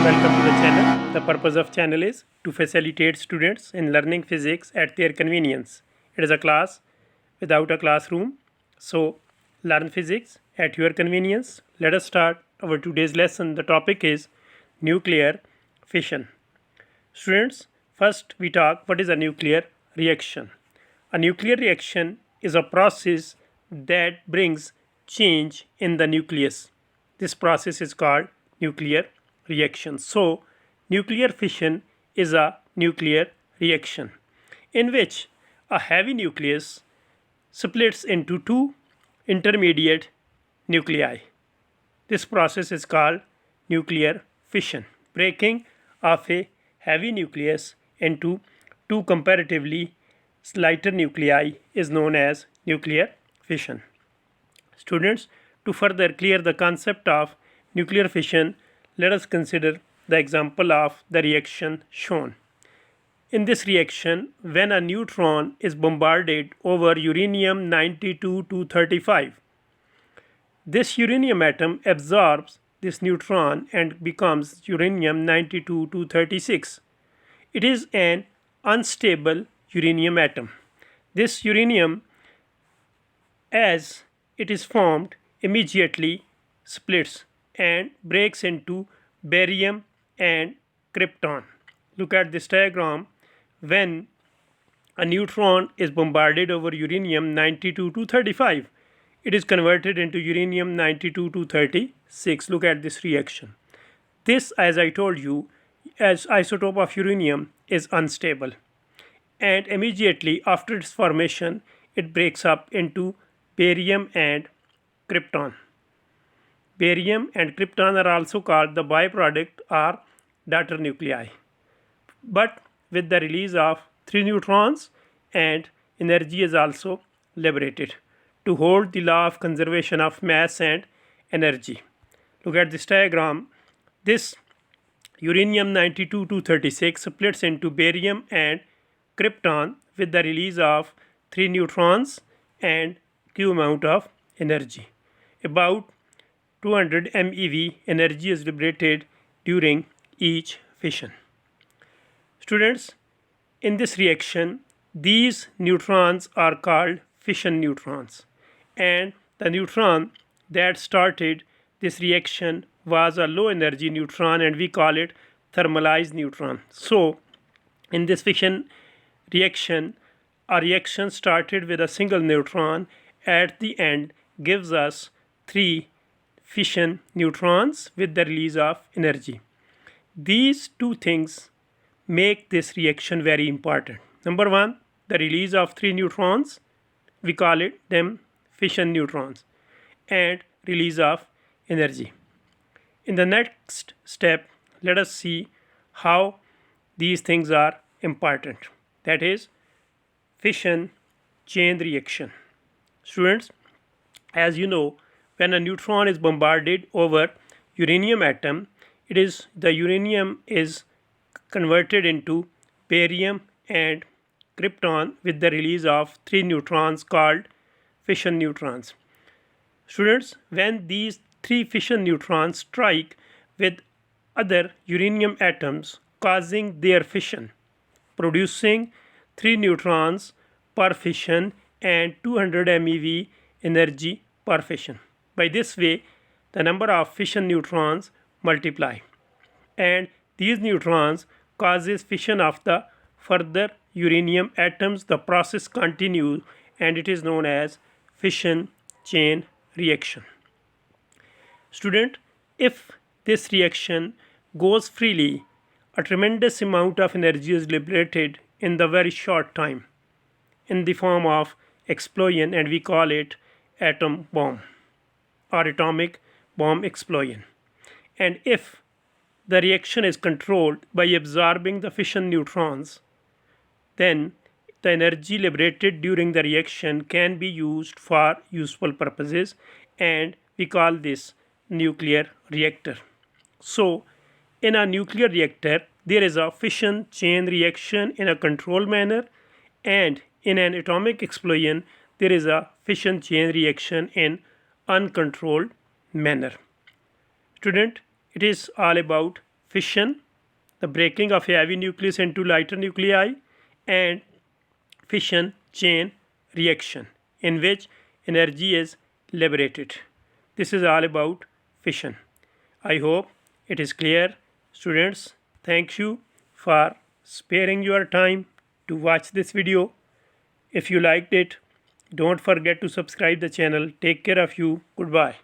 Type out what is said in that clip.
Welcome to the channel. The purpose of channel is to facilitate students in learning physics at their convenience. It is a class without a classroom. So learn physics at your convenience. Let us start our today's lesson. The topic is nuclear fission. Students, first we talk what is a nuclear reaction. A nuclear reaction is a process that brings change in the nucleus. This process is called nuclear reaction. So, nuclear fission is a nuclear reaction in which a heavy nucleus splits into two intermediate nuclei. This process is called nuclear fission. Breaking of a heavy nucleus into two comparatively lighter nuclei is known as nuclear fission. Students, to further clear the concept of nuclear fission, let us consider the example of the reaction shown. In this reaction, when a neutron is bombarded over uranium-92-235, this uranium atom absorbs this neutron and becomes uranium-92-236. It is an unstable uranium atom. This uranium, as it is formed, immediately splits and breaks into barium and krypton. Look at this diagram. When a neutron is bombarded over uranium-92-235, it is converted into uranium-92-236. Look at this reaction. This, as I told you, as isotope of uranium is unstable, and immediately after its formation it breaks up into barium and krypton. Barium and krypton are also called the byproduct or daughter nuclei. But with the release of 3 neutrons, and energy is also liberated to hold the law of conservation of mass and energy. Look at this diagram. This uranium-92-236 splits into barium and krypton with the release of 3 neutrons and Q amount of energy. About 200 MeV energy is liberated during each fission. Students, in this reaction, these neutrons are called fission neutrons, and the neutron that started this reaction was a low energy neutron, and we call it thermalized neutron. So, in this fission reaction, a reaction started with a single neutron at the end gives us 3 fission neutrons with the release of energy. These two things make this reaction very important. Number one, the release of 3 neutrons, we call it them fission neutrons, and release of energy. In the next step, let us see how these things are important. That is fission chain reaction. Students, as you know, when a neutron is bombarded over uranium atom, the uranium is converted into barium and krypton with the release of 3 neutrons called fission neutrons. Students, when these 3 fission neutrons strike with other uranium atoms, causing their fission, producing 3 neutrons per fission and 200 MeV energy per fission. By this way, the number of fission neutrons multiply, and these neutrons causes fission of the further uranium atoms. The process continues, and it is known as fission chain reaction. Student, if this reaction goes freely, a tremendous amount of energy is liberated in the very short time in the form of explosion, and we call it atom bomb or atomic bomb explosion. And if the reaction is controlled by absorbing the fission neutrons, then the energy liberated during the reaction can be used for useful purposes, and we call this nuclear reactor. So, in a nuclear reactor, there is a fission chain reaction in a controlled manner, and in an atomic explosion, there is a fission chain reaction in uncontrolled manner. Student, it is all about fission, the breaking of a heavy nucleus into lighter nuclei, and fission chain reaction in which energy is liberated. This is all about fission. I hope it is clear. Students, thank you for sparing your time to watch this video. If you liked it, don't forget to subscribe the channel. Take care of you. Goodbye.